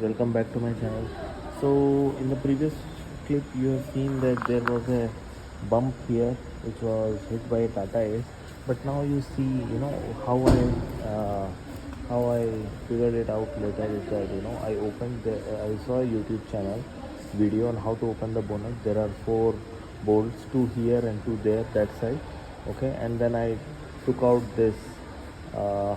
Welcome back to my channel. So in the previous clip you have seen that there was a bump here which was hit by a Tata Ace, but now you see how I figured it out later is that I saw a YouTube channel video on how to open the bonnet. There are four bolts, two here and two there, that side. Okay, and then I took out this uh,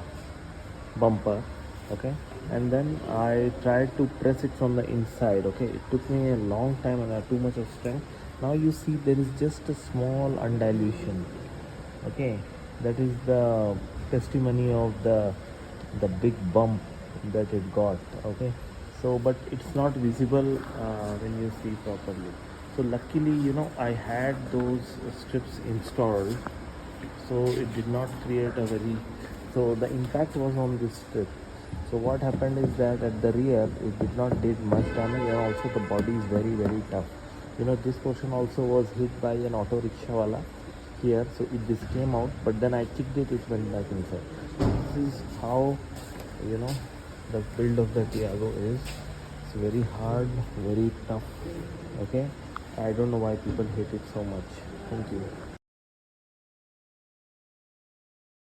bumper. Okay, and then I tried to press it from the inside. Okay, it took me a long time and I had too much of strength. Now you see there is just a small undilution. Okay, that is the testimony of the big bump that it got. Okay, so but it's not visible when you see properly. So luckily, I had those strips installed, so it did not create a very, so the impact was on this strip. So what happened is that at the rear it did not did much damage, and also the body is very tough. This portion also was hit by an auto rickshaw wala here, so this came out, but then I kicked it, it went back inside. This is how you know the build of the Tiago is. It's very hard, very tough. Okay, I don't know why people hate it so much. Thank you.